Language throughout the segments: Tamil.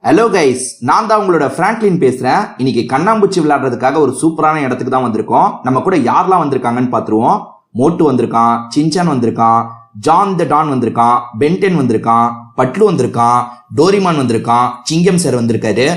ஹலோ கைஸ், நான் தான் உங்களோட பிராங்க்லின் பேசுறேன். இன்னைக்கு கண்ணாம்பூச்சி விளையாடுறதுக்காக ஒரு சூப்பரான இடத்துக்கு தான் வந்திருக்கோம். நம்ம கூட யாரெல்லாம் வந்திருக்காங்கன்னு பாத்துருவோம். மோட்டு வந்திருக்கான், சின்சான் வந்திருக்கான், ஜான் த டான் வந்திருக்கான், பென்டென் வந்திருக்கான், பட்லு வந்திருக்கான், டோரிமான் வந்திருக்கான், சிங்கம் சார் வந்திருக்காரு.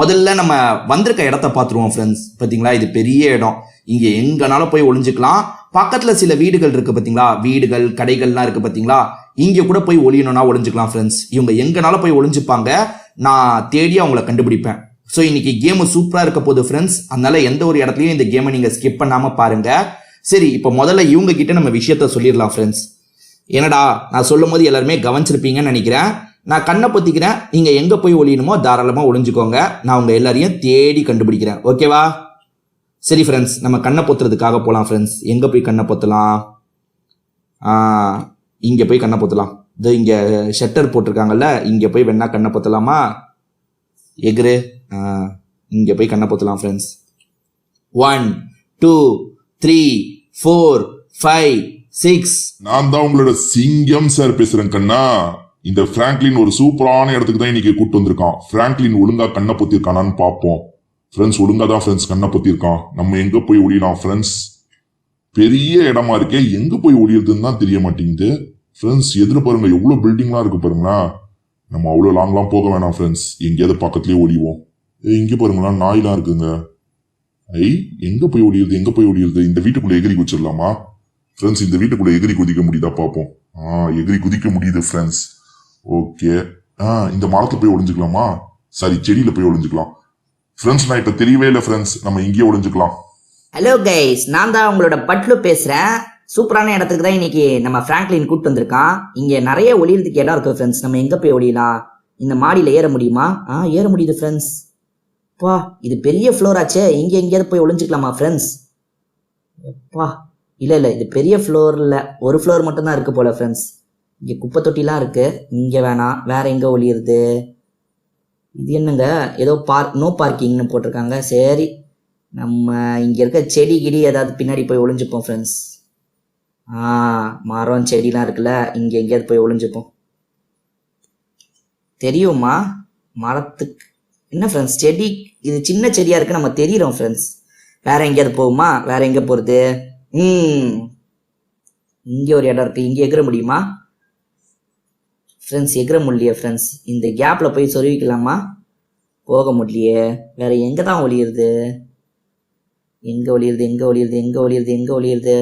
முதல்ல நம்ம வந்திருக்க இடத்த பாத்துருவோம் ஃப்ரெண்ட்ஸ். பாத்தீங்களா, இது பெரிய இடம். இங்க எங்கனாலும் போய் ஒளிஞ்சுக்கலாம். பக்கத்துல சில வீடுகள் இருக்கு பாத்தீங்களா, வீடுகள் கடைகள்லாம் இருக்கு பாத்தீங்களா, இங்க கூட போய் ஒளியணும்னா ஒளிஞ்சுக்கலாம் ஃப்ரெண்ட்ஸ். இவங்க எங்கனாலும் போய் ஒளிஞ்சுப்பாங்க. நான் தேடி அவங்கள கண்டுபிடிப்பேன். ஸோ இன்னைக்கு கேமு சூப்பரா இருக்க போகுது ஃப்ரெண்ட்ஸ். அதனால எந்த ஒரு இடத்துலயும் இந்த கேமை நீங்க ஸ்கிப் பண்ணாம பாருங்க. சரி, இப்போ முதல்ல இவங்க கிட்ட நம்ம விஷயத்த சொல்லிடலாம் ஃப்ரெண்ட்ஸ். என்னடா நான் சொல்லும் போது எல்லாருமே கவனிச்சிருப்பீங்கன்னு நினைக்கிறேன். நான் கண்ணை பொத்திக்கிறேன், நீங்க எங்க போய் ஒளியணுமோ தாராளமா ஒளிஞ்சுக்கோங்க. நான் உங்க எல்லாரையும் தேடி கண்டுபிடிக்கிறேன். ஓகேவா? சரி ஃப்ரெண்ட்ஸ், நம்ம கண்ணை பொத்துறதுக்காக போகலாம் ஃப்ரெண்ட்ஸ். எங்க போய் கண்ணை பொத்தலாம்? இங்க போய் கண்ணை பொத்தலாம். இது இங்க ஷட்டர் போட்டிருக்காங்கல்ல, இங்க போய் வேணா கண்ணை பொத்தலாமா? எகுரு. இங்க போய் கண்ணை பொத்தலாம் ஃப்ரெண்ட்ஸ். 1 2 3 4 5 6. நான் தான் உங்களோட சிங்கம் சார் பேசுறேன் கண்ணா. இந்த பிராங்க்லின் ஒரு சூப்பரான இடத்துக்கு தான் இன்னைக்கு கூட்டு வந்திருக்கான். பிராங்க்லின் ஒழுங்கா கண்ணை பொத்திருக்கானான்னு பார்ப்போம். ஃப்ரெண்ட்ஸ், ஒழுங்கா தான் ஃப்ரெண்ட்ஸ் கண்ணை பொத்திருக்கான். நம்ம எங்க போய் ஒளியலாம் ஃப்ரெண்ட்ஸ்? பெரிய இடமா இருக்கே, எங்க போய் ஒளியறதுன்னு தான் தெரிய மாட்டேங்குது ஃப்ரெண்ட்ஸ். எதிர பாருங்க, எவ்வளவு பில்டிங்லாம் இருக்கு பாருங்களா. நம்ம அவ்வளவு லாங்லாம் போக வேணாம் ஃப்ரெண்ட்ஸ், எங்கேயாவது பக்கத்துலயே ஒளிவோம். இங்க பாருங்களா, நாயெல்லாம் இருக்குங்க. எங்க போய் ஒளியுது, எங்க போய் ஒளியுது? இந்த வீட்டுக்குள்ள எகிரி குதிச்சிடலாமா ஃப்ரெண்ட்ஸ்? இந்த வீட்டுக்குள்ள எகிரி குதிக்க முடியுதா பாப்போம். எகிரி குதிக்க முடியுது ஃப்ரெண்ட்ஸ். ஓகே, இந்த மரத்துல போய் ஒளிஞ்சுக்கலாமா? சரி, செடியில போய் ஒளிஞ்சுக்கலாம் ஃப்ரெண்ட்ஸ். நான் இப்ப தெரியவே இல்லை ஃப்ரெண்ட்ஸ், நம்ம இங்கேயே ஒளிஞ்சுக்கலாம். ஹலோ கைஸ், நான் தான் உங்களோட பட்லு பேசுறேன். சூப்பரான இடத்துக்கு தான் இன்னைக்கு நம்ம பிராங்க்லின் கூப்பிட்டு வந்திருக்கான். இங்க நிறைய ஒளியறதுக்கு இடம் இருக்கு ஃப்ரெண்ட்ஸ். நம்ம எங்க போய் ஒளியலாம்? இந்த மாடியில ஏற முடியுமா? ஏற முடியுது ஃப்ரெண்ட்ஸ். பா, இது பெரிய ஃப்ளோர் ஆச்சே. இங்க எங்கேயாவது போய் ஒளிஞ்சுக்கலாமா ஃப்ரெண்ட்ஸ்? எப்பா, இல்ல இது பெரிய ஃப்ளோர் இல்ல, ஒரு ஃப்ளோர் மட்டும் தான் இருக்கு போல ஃப்ரெண்ட்ஸ். இங்க குப்பை தொட்டிலாம் இருக்கு. இங்க வேணாம், வேற எங்க ஒளியுறது? இது என்னங்க, ஏதோ நோ பார்க்கிங்னு போட்டிருக்காங்க. சரி, நம்ம இங்க இருக்க செடி கிடி ஏதாவது பின்னாடி போய் ஒளிஞ்சுப்போம் ஃப்ரெண்ட்ஸ். மரம் செடிலாம் இருக்குல்ல, இங்க எங்கேயாவது போய் ஒளிஞ்சுப்போம். தெரியுமா மரத்துக்கு? என்ன ஃப்ரெண்ட்ஸ், செடி இது சின்ன செடியா இருக்கு, நம்ம தெரியுறோம் ஃப்ரெண்ட்ஸ். வேற எங்கேயாவது போகுமா? வேற எங்க போறது? இங்க ஒரு இடம் இருக்கு, இங்க எகிற முடியுமா ஃப்ரெண்ட்ஸ்? எகிற முடியலையே ஃப்ரெண்ட்ஸ். இந்த கேப்ல போய் சொருவிக்கலாமா? போக முடியலையே. வேற எங்க தான் ஒளியுறது? எங்க ஒளியுறது, எங்க ஒளியுறது, எங்க ஒளியுறது, எங்க ஒளியுறது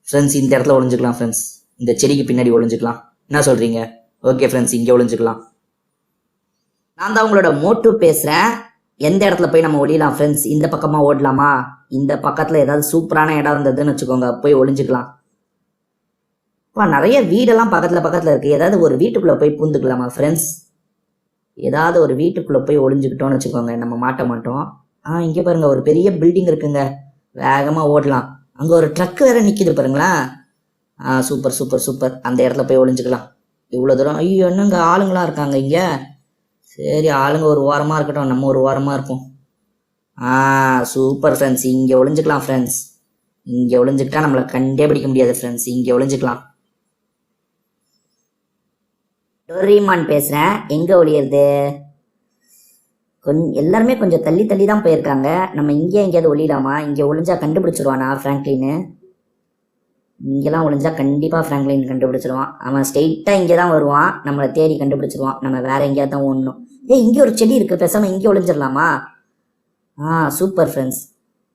ஃப்ரெண்ட்ஸ்? இந்த இடத்துல ஒளிஞ்சுக்கலாம் ஃப்ரெண்ட்ஸ். இந்த செடிக்கு பின்னாடி ஒளிஞ்சுக்கலாம். என்ன சொல்றீங்க? ஓகே ஃப்ரெண்ட்ஸ், இங்க ஒளிஞ்சுக்கலாம். நான் தான் உங்களோட மோட்டு பேசுறேன். எந்த இடத்துல போய் நம்ம ஒளியலாம் ஃப்ரெண்ட்ஸ்? இந்த பக்கமா ஓடலாமா? இந்த பக்கத்துல ஏதாவது சூப்பரான இடம் இருந்ததுன்னு வச்சுக்கோங்க, போய் ஒளிஞ்சுக்கலாம். நிறைய வீடெல்லாம் பக்கத்துல இருக்கு. ஏதாவது ஒரு வீட்டுக்குள்ள போய் பூந்துக்கலாமா ஃப்ரெண்ட்ஸ்? ஏதாவது ஒரு வீட்டுக்குள்ள போய் ஒளிஞ்சுக்கிட்டோம்னு வச்சுக்கோங்க, நம்ம மாட்ட மாட்டோம். இங்க பாருங்க, ஒரு பெரிய பில்டிங் இருக்குங்க. வேகமா ஓடலாம். அங்க ஒரு ட்ரக் வேற நிக்குது பாருங்களேன். Super super super. அந்த இடத்துல போய் ஒளிஞ்சுக்கலாம். இவ்வளவு தூரம். ஐயோ, என்னங்க ஆளுங்களா இருக்காங்க இங்க. சரி, ஆளுங்க ஒரு ஓரமா இருக்கட்டும், நம்ம ஒரு ஓரமா இருப்போம். சூப்பர் ஃப்ரெண்ட்ஸ், இங்க ஒளிஞ்சுக்கலாம் ஃப்ரெண்ட்ஸ். இங்க ஒளிஞ்சுக்கிட்டா நம்மளை கண்டே பிடிக்க முடியாது ஃப்ரெண்ட்ஸ். இங்க ஒளிஞ்சுக்கலாம். டோரிமான் பேசுறேன். எங்க ஒளியறது? எல்லாருமே கொஞ்சம் தள்ளி தள்ளி தான் போயிருக்காங்க. நம்ம இங்கே எங்கேயாவது ஒளியலாமா? இங்க ஒளிஞ்சா கண்டுபிடிச்சிருவானா ஃப்ராங்க்லின்? இங்கெல்லாம் ஒளிஞ்சா கண்டிப்பா ஃப்ராங்க்லின் கண்டுபிடிச்சிருவான். அவன் ஸ்ட்ரெயிட்டா இங்கே தான் வருவான், நம்மளை தேடி கண்டுபிடிச்சிருவான். நம்ம வேற எங்கேயாவது தான் ஓடணும். இங்கே ஒரு செடி இருக்கு, பேசாம இங்கே ஒளிஞ்சிடலாமா? Super friends.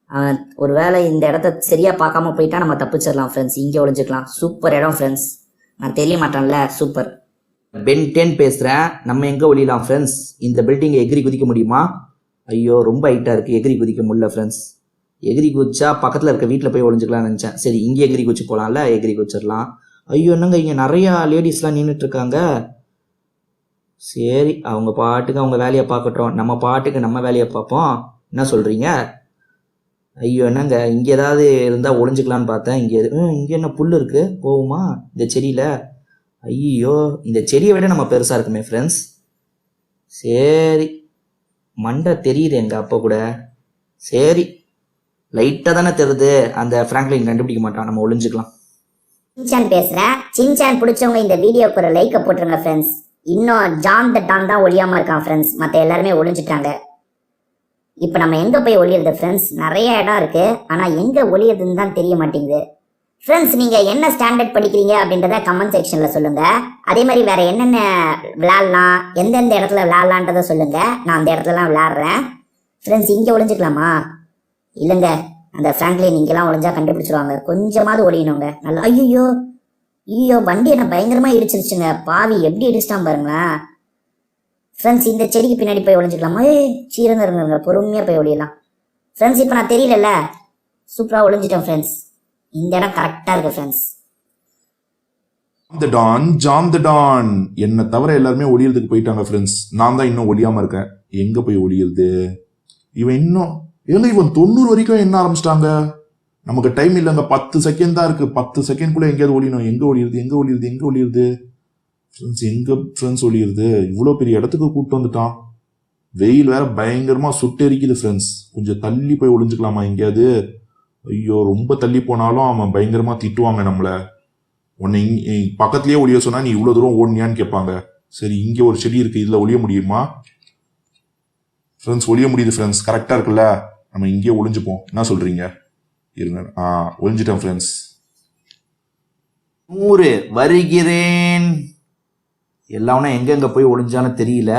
அவன் ஒரு வேளை இந்த இடத்த சரியா பார்க்காம போயிட்டா நம்ம தப்பிச்சிடலாம் ஃப்ரெண்ட்ஸ். இங்கே ஒளிஞ்சுக்கலாம். சூப்பர் இடம் ஃப்ரெண்ட்ஸ். நான் தெரிய மாட்டேன்ல. சூப்பர். பென்டென் பேசுறேன். நம்ம எங்க ஒளியலாம் ஃப்ரெண்ட்ஸ்? இந்த பில்டிங் எகிரி குதிக்க முடியுமா? ஐயோ, ரொம்ப ஹைட்டா இருக்கு, எகிரி குதிக்க முடியல ஃப்ரெண்ட்ஸ். எகிரி குதிச்சா பக்கத்துல இருக்க வீட்டுல போய் ஒளிஞ்சுக்கலாம்னு நினைச்சேன். சரி, இங்கே எகிரி குதிச்சு போலாம்ல, எகிரி குதிச்சிடலாம். ஐயோ, என்னங்க இங்க நிறைய லேடிஸ்லாம் நின்றுட்டு இருக்காங்க. சரி, அவங்க பாட்டுக்கு அவங்க வேலையை பார்க்கட்டும், நம்ம பாட்டுக்கு நம்ம வேலையை பார்ப்போம். என்ன சொல்றீங்க? ஐயோ, என்னங்க இங்க ஏதாவது இருந்தா ஒளிஞ்சுக்கலான்னு பார்த்தேன். இங்க என்ன புல் இருக்கு, போகுமா இந்த செடியில? ஐயோ, இந்த செடியை விட நம்ம பெருசா இருக்குமே ஃப்ரெண்ட்ஸ். சரி, மண்டை தெரியுது எங்க அப்பா கூட. சரி, லைட்டா தானே தெரியுது, அந்த பிராங்க்லின் கண்டுபிடிக்க மாட்டான், நம்ம ஒளிஞ்சுக்கலாம். சின்சான் பேசுறேன். சின்சான் பிடிச்சவங்க இந்த வீடியோக்கு ஒரு லைக்கை போட்டுருங்க ஃப்ரெண்ட்ஸ். இன்னும் ஜான் த டான் தான் ஒளியாம இருக்கான் ஃப்ரெண்ட்ஸ். மற்ற எல்லாருமே ஒளிஞ்சிட்டாங்க. இப்போ நம்ம எங்க போய் ஒளியுறது ஃப்ரெண்ட்ஸ்? நிறைய இடம் இருக்கு, ஆனா எங்க ஒளியதுன்னு தான் தெரிய மாட்டேங்குது. ஃப்ரெண்ட்ஸ், நீங்க என்ன ஸ்டாண்டர்ட் படிக்கிறீங்க அப்படின்றத கமெண்ட் செக்ஷன்ல சொல்லுங்க. அதே மாதிரி வேற என்னென்ன விளையாடலாம், எந்தெந்த இடத்துல விளையாடலான்றத சொல்லுங்க. நான் அந்த இடத்துலலாம் விளையாடுறேன். ஃப்ரெண்ட்ஸ், இங்க ஒளிஞ்சுக்கலாமா? இல்லைங்க, அந்த ஃப்ராங்க்லின் இங்கெல்லாம் ஒளிஞ்சா கண்டுபிடிச்சிருவாங்க. கொஞ்சமாவது ஒளியணுங்க. நல்லா ஐயோ ஐயோ, வண்டி என்ன பயங்கரமா இடிச்சிருச்சுங்க. பாவி எப்படி இடிச்சிட்டான் பாருங்களேன். ஃப்ரெண்ட்ஸ், இந்த செடிக்கு பின்னாடி போய் ஒளிஞ்சுக்கலாமா? சீரங்க இருங்க, பொறுமையா போய் ஒளியலாம். ஃப்ரெண்ட்ஸ், இப்போ நான் தெரியலல்ல, சூப்பரா ஒளிஞ்சிட்டேன் ஃப்ரெண்ட்ஸ். இந்த இடம் கரெக்டா இருக்கு ஃப்ரெண்ட்ஸ். ஜான் த டான் என்ன தவிர எல்லாருமே ஒளியறதுக்கு போயிட்டாங்க ஃப்ரெண்ட்ஸ். நான் தான் இன்னும் ஒளியாம இருக்கேன். எங்க போய் ஒளியுறது? இவன் இன்னும் இவன் 90 வரைக்கும் என்ன ஆரம்பிச்சிட்டாங்க. நமக்கு டைம் இல்லைங்க, 10 செகண்ட் தான் இருக்கு. 10 செகண்ட்குள்ள எங்கேயாவது ஒளியணும். எங்க ஒளியுறது ஃப்ரெண்ட்ஸ்? எங்க ஃப்ரெண்ட்ஸ் ஒளியுறது? இவ்வளோ பெரிய இடத்துக்கு கூப்பிட்டு வந்துட்டான். வெயில் வேற பயங்கரமா சுட்டெரிக்குது ஃப்ரெண்ட்ஸ். கொஞ்சம் தள்ளி போய் ஒளிஞ்சுக்கலாமா எங்கேயாவது? ஐயோ, ரொம்ப தள்ளி போனாலும் அவன் பயங்கரமா திட்டுவாங்க நம்மள. உன்னை பக்கத்துலயே ஒளிய சொன்னா நீ இவ்வளவு தூரம் ஓடினியான்னு கேட்பாங்க. சரி, இங்க ஒரு செடி இருக்கு, இதுல ஒளிய முடியுமா ஃப்ரெண்ட்ஸ்? ஒளிய முடியுது ஃப்ரெண்ட்ஸ், கரெக்டா இருக்குல்ல. நம்ம இங்கே ஒளிஞ்சுப்போம். என்ன சொல்றீங்க? இருங்க, ஒளிஞ்சிட்டேன் ஃப்ரெண்ட்ஸ். 100 வருகிறேன். எல்லாமே எங்கெங்க போய் ஒளிஞ்சான்னு தெரியல.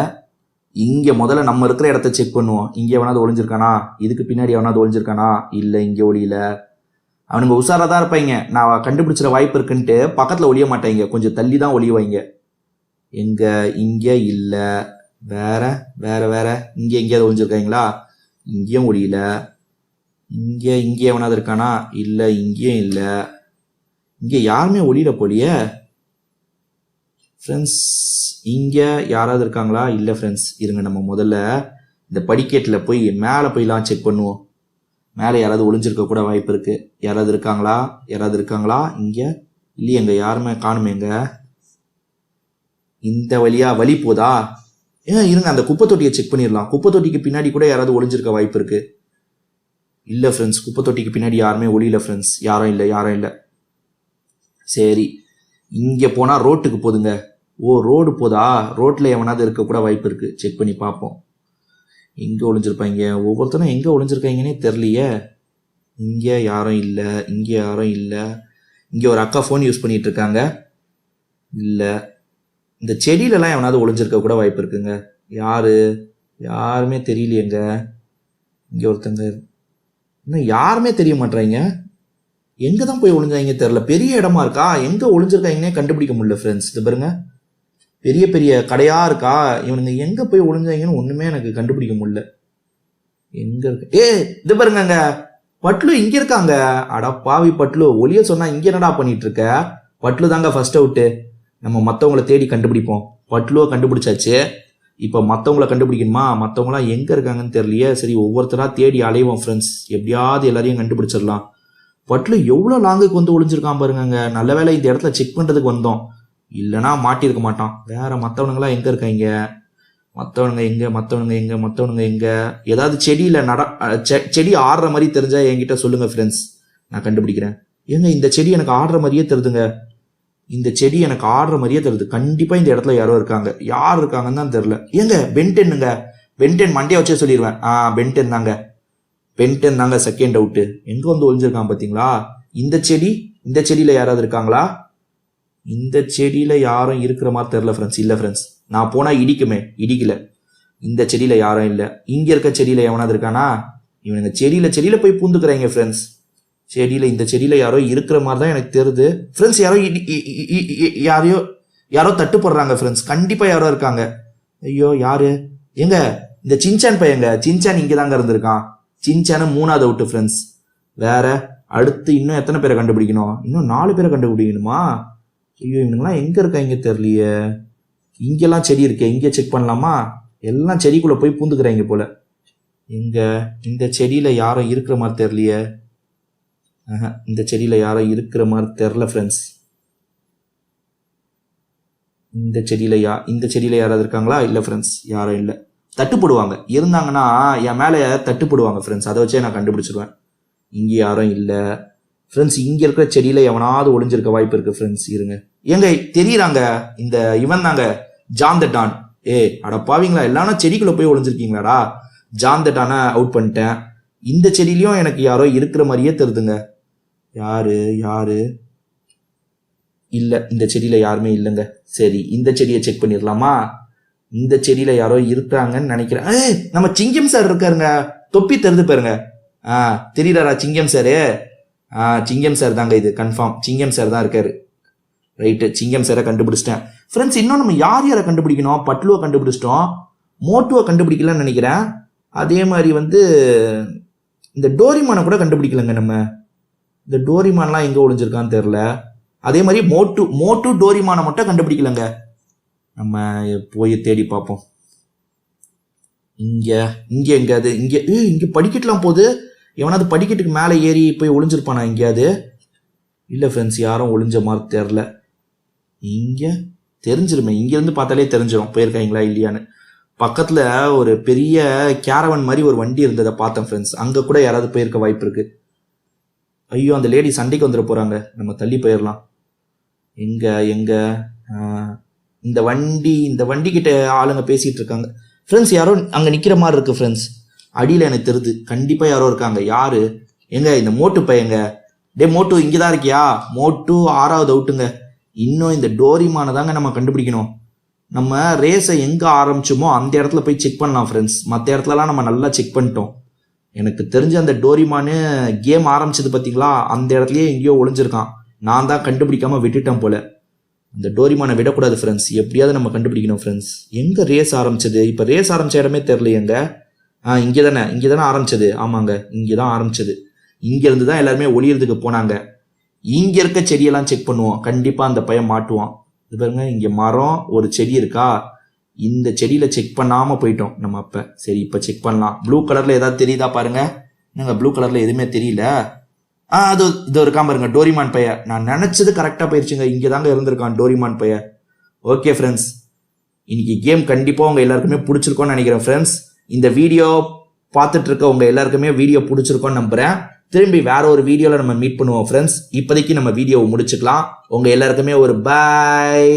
இங்க முதல்ல நம்ம இருக்கிற இடத்த செக் பண்ணுவோம். இங்க எவனாவது ஒளிஞ்சிருக்கானா? இதுக்கு பின்னாடி எவனாவது ஒளிஞ்சிருக்கானா? இல்ல, இங்க ஒளியில. அவனுங்க உஷாரா தான் இருப்பாங்க. நான் கண்டுபிடிச்சிட வாய்ப்பு இருக்குன்ட்டு பக்கத்துல ஒளிய மாட்டாங்க, கொஞ்சம் தள்ளி தான் ஒளியுவாங்க. எங்க? இங்க இல்ல. வேற வேற வேற இங்க எங்கேயாவது ஒளிஞ்சிருக்காங்களா? இங்கேயும் ஒளியில. இங்க எவனாவது இருக்கானா? இல்ல, இங்கேயும் இல்ல. இங்க யாருமே ஒளியில போலியே ஃப்ரெண்ட்ஸ். இங்க யாராவது இருக்காங்களா? இல்ல ஃப்ரெண்ட்ஸ். இருங்க, நம்ம முதல்ல இந்த படிக்கட்டுல போய் மேலே போய்லாம் செக் பண்ணுவோம். மேலே யாராவது ஒளிஞ்சிருக்க கூட வாய்ப்பு இருக்கு. யாராவது இருக்காங்களா? இங்க இல்லையங்க, யாருமே காணுமேங்க. இந்த வழியா வழி போதா? இருங்க, அந்த குப்பை தொட்டியை செக் பண்ணிடலாம். குப்பை தொட்டிக்கு பின்னாடி கூட யாராவது ஒளிஞ்சிருக்க வாய்ப்பு இருக்கு. இல்ல ஃப்ரெண்ட்ஸ், குப்பை தொட்டிக்கு பின்னாடி யாருமே ஒளியில ஃப்ரெண்ட்ஸ். யாரும் இல்லை. சரி, இங்க போனா ரோட்டுக்கு போதுங்க. ஓ, ரோடு போதா? ரோட்ல எவனாவது இருக்க கூட வாய்ப்பு இருக்கு. செக் பண்ணி பார்ப்போம். எங்க ஒளிஞ்சிருப்பாங்க? ஒவ்வொருத்தரும் எங்க ஒளிஞ்சிருக்காங்கன்னே தெரியலையே. இங்க யாரும் இல்லை. இங்க ஒரு அக்கா ஃபோன் யூஸ் பண்ணிட்டு இருக்காங்க. இல்ல, இந்த செடியிலலாம் எவனாவது ஒளிஞ்சிருக்க கூட வாய்ப்பு இருக்குங்க. யாருமே தெரியலையேங்க. இங்க ஒருத்தங்க இன்னும் யாருமே தெரிய மாட்டாங்க. எங்க தான் போய் ஒளிஞ்சாங்க தெரியல. பெரிய இடமா இருக்கா, எங்க ஒளிஞ்சிருக்காங்கன்னே கண்டுபிடிக்க முடியல ஃப்ரெண்ட்ஸ். இது பாருங்க, பெரிய பெரிய கடையா இருக்கா. இவனுங்க எங்க போய் ஒளிஞ்சாங்கன்னு ஒண்ணுமே எனக்கு கண்டுபிடிக்க முடியல. எங்க இருக்கு? இது பாருங்க, பட்லு இங்க இருக்காங்க. அட பாவி பட்லு, ஒளிய சொன்னா இங்க என்னடா பண்ணிட்டு இருக்க? பட்லு தாங்க ஃபர்ஸ்ட் அவுட்டு. நம்ம மற்றவங்கள தேடி கண்டுபிடிப்போம். பட்லுவை கண்டுபிடிச்சாச்சு. இப்போ மற்றவங்கள கண்டுபிடிக்கணுமா? மற்றவங்களாம் எங்கே இருக்காங்கன்னு தெரியலையே. சரி, ஒவ்வொருத்தராக தேடி அலைவோம் ஃப்ரெண்ட்ஸ். எப்படியாவது எல்லாரையும் கண்டுபிடிச்சிடலாம். பட்லு எவ்வளோ லாங்குக்கு வந்து ஒளிஞ்சிருக்கான் பாருங்க. நல்ல வேலை இந்த இடத்துல செக் பண்ணுறதுக்கு வந்தோம், இல்லைனா மாட்டியிருக்க மாட்டான். வேற மற்றவனுங்களாம் எங்கே இருக்காங்க? மற்றவனுங்க எங்கே? ஏதாவது செடியில் செடி ஆடுற மாதிரி தெரிஞ்சா என்கிட்ட சொல்லுங்க ஃப்ரெண்ட்ஸ், நான் கண்டுபிடிக்கிறேன். இந்த செடி எனக்கு ஆடுற மாதிரியே தெரியுதுங்க. இந்த செடி எனக்கு ஆடுற மாதிரியே தெரியுது. கண்டிப்பா இந்த இடத்துல யாரோ இருக்காங்க. யார் இருக்காங்கன்னு தான் தெரியல. பென்டென் மண்டையை வச்சே சொல்லிடுவேன். பென்டென் தாங்க செகண்ட் அவுட்டு. எங்க வந்து ஒளிஞ்சிருக்கான் பாத்தீங்களா? இந்த செடியில யாராவது இருக்காங்களா? இந்த செடியில யாரும் இருக்கிற மாதிரி தெரியல ஃப்ரெண்ட்ஸ். இல்ல ஃப்ரெண்ட்ஸ், நான் போனா இடிக்கல. இந்த செடியில யாரும் இல்ல. இங்க இருக்க செடியில எவனாவது இருக்கானா? இவனுங்க செடியில போய் பூந்துக்கிறாங்க ஃப்ரெண்ட்ஸ். இந்த செடியில யாரோ இருக்கிற மாதிரி தான் எனக்கு தெரியுது ஃப்ரெண்ட்ஸ். யாரோ தட்டு போடுறாங்க ஃப்ரெண்ட்ஸ். கண்டிப்பா யாரோ இருக்காங்க. ஐயோ, யாரு? இந்த சின்சான் பையங்க. சின்சான் இங்க தாங்க இருந்திருக்கான். சின்சான 3வது அவுட்டு ஃப்ரெண்ட்ஸ். வேற அடுத்து இன்னும் எத்தனை பேரை கண்டுபிடிக்கணும்? இன்னும் 4 பேரை கண்டுபிடிக்கணுமா? ஐயோ, இவனுங்களாம் எங்க இருக்காங்க தெரியலையே. இங்கெல்லாம் செடி இருக்கே, இங்க செக் பண்ணலாமா? எல்லாம் செடிக்குள்ள போய் பூந்துக்கிறாங்க போல. இந்த செடியில யாரும் இருக்கிற மாதிரி தெரியலையே. இந்த செடியில யாரும் இருக்கிற மாதிரி தெரியல ஃப்ரெண்ட்ஸ். இந்த செடியில யாராவது இருக்காங்களா? இல்ல ஃப்ரெண்ட்ஸ், யாரும் இல்ல. தட்டுப்படுவாங்க, இருந்தாங்கன்னா என் மேல தட்டுப்படுவாங்க ஃப்ரெண்ட்ஸ். அதை வச்சே நான் கண்டுபிடிச்சிருவேன். இங்க யாரும் இல்ல ஃப்ரெண்ட்ஸ். இங்க இருக்கிற செடியில எவனாவது ஒளிஞ்சிருக்க வாய்ப்பு இருக்கு ஃப்ரெண்ட்ஸ். இருங்க, தெரியுறாங்க. இவன் தாங்க ஜான் த டான். அட பாவீங்களா, எல்லாரும் செடிக்குள்ள போய் ஒளிஞ்சிருக்கீங்களாடா. ஜான் த டானை அவுட் பண்ணிட்டேன். இந்த செடியிலயும் எனக்கு யாரோ இருக்கிற மாதிரியே தெரியுதுங்க. யாரு இல்ல, இந்த செடியில யாருமே இல்லைங்க. சரி, இந்த செடியை செக் பண்ணிடலாமா? இந்த செடியில யாரோ இருக்காங்கன்னு நினைக்கிறேன். நம்ம சிங்கம் சார் இருக்காருங்க, தொப்பி தெரிந்து பாருங்க. தெரியுறாரா சிங்கம் சாரு? சிங்கம் சார் தாங்க, இது கன்ஃபார்ம் சிங்கம் சார் தான் இருக்காரு. ரைட்டு, சிங்கம் சாரை கண்டுபிடிச்சிட்டேன். ஃப்ரெண்ட்ஸ், இன்னும் நம்ம யாரை கண்டுபிடிக்கணும்? பட்லுவை கண்டுபிடிச்சிட்டோம், மோட்டுவை கண்டுபிடிக்கலாம்னு நினைக்கிறேன். அதே மாதிரி இந்த டோரிமானை கூட கண்டுபிடிக்கலங்க நம்ம. இந்த டோரிமான்லாம் எங்கே ஒளிஞ்சிருக்கான்னு தெரில. அதே மாதிரி மோட்டு டோரிமானை மட்டும் கண்டுபிடிக்கலங்க. நம்ம போய் தேடி பார்ப்போம். இங்கே எங்கேயாவது இங்கே படிக்கட்டுலாம் போகுது. எவனாவது படிக்கட்டுக்கு மேலே ஏறி போய் ஒளிஞ்சிருப்பானா எங்கேயாவது? இல்லை ஃப்ரெண்ட்ஸ், யாரும் ஒளிஞ்ச மாதிரி தெரில. இங்கே தெரிஞ்சிருமே, இங்கேருந்து பார்த்தாலே தெரிஞ்சிடும் போயிருக்காங்களா இல்லையான்னு. பக்கத்தில் ஒரு பெரிய கேரவன் மாதிரி ஒரு வண்டி இருந்ததை பார்த்தேன் ஃப்ரெண்ட்ஸ். அங்கே கூட யாராவது போயிருக்க வாய்ப்பு இருக்கு. ஐயோ, அந்த லேடி சண்டைக்கு வந்துட போகிறாங்க, நம்ம தள்ளி போயிடலாம். எங்க இந்த வண்டி கிட்ட ஆளுங்க பேசிகிட்டு இருக்காங்க ஃப்ரெண்ட்ஸ். யாரோ அங்கே நிற்கிற மாதிரி இருக்கு ஃப்ரெண்ட்ஸ். அடியில் எனக்கு தெரியுது, கண்டிப்பாக யாரோ இருக்காங்க. யாரு? இந்த மோட்டு பையங்க. மோட்டு இங்கே தான் இருக்கியா? மோட்டு 6வது அவுட்டுங்க. இன்னும் இந்த டோரிமானை தாங்க நம்ம கண்டுபிடிக்கணும். நம்ம ரேஸை எங்கே ஆரம்பிச்சோமோ அந்த இடத்துல போய் செக் பண்ணலாம் ஃப்ரெண்ட்ஸ். மற்ற இடத்துலலாம் நம்ம நல்லா செக் பண்ணிட்டோம். எனக்கு தெரிஞ்ச அந்த டோரிமானு கேம் ஆரம்பிச்சது பார்த்தீங்களா, அந்த இடத்துலயே எங்கேயோ ஒளிஞ்சிருக்கான். நான் தான் கண்டுபிடிக்காம விட்டுட்டேன் போல. அந்த டோரிமானை விடக்கூடாது ஃப்ரெண்ட்ஸ், எப்படியாவது நம்ம கண்டுபிடிக்கணும் ஃப்ரெண்ட்ஸ். எங்கே ரேஸ் ஆரம்பிச்சது? இப்போ ரேஸ் ஆரம்பிச்ச இடமே தெரியல. இங்கே தானே ஆரம்பிச்சது. ஆமாங்க, இங்கே தான் ஆரம்பிச்சது. இங்கேருந்து தான் எல்லாருமே ஒளியறதுக்கு போனாங்க. இங்கே இருக்க செடியெல்லாம் செக் பண்ணுவோம், கண்டிப்பாக அந்த பையன் மாட்டுவான். இது பாருங்க, இங்கே மரம் ஒரு செடி இருக்கா, இந்த செடியில் செக் பண்ணாமல் போயிட்டோம் நம்ம அப்போ. சரி, இப்போ செக் பண்ணலாம். ப்ளூ கலரில் ஏதாவது தெரியுதா பாருங்க. என்னங்க ப்ளூ கலரில் எதுவுமே தெரியல. அது இது இருக்காம பாருங்க, டோரிமான் பையன். நான் நினச்சது கரெக்டாக போயிடுச்சுங்க, இங்கே தாங்க இருந்திருக்கான் டோரிமான் பையன். ஓகே ஃப்ரெண்ட்ஸ், இன்னைக்கு கேம் கண்டிப்பாக உங்கள் எல்லாருக்குமே பிடிச்சிருக்கோன்னு நினைக்கிறேன் ஃப்ரெண்ட்ஸ். இந்த வீடியோ பார்த்துட்டு இருக்க உங்கள் எல்லாருக்குமே வீடியோ பிடிச்சிருக்கோன்னு நம்புகிறேன். திரும்பி வேற ஒரு வீடியோவில் நம்ம மீட் பண்ணுவோம் ஃப்ரெண்ட்ஸ். இப்போதைக்கு நம்ம வீடியோவை முடிச்சுக்கலாம். உங்கள் எல்லாருக்குமே ஒரு பாய்.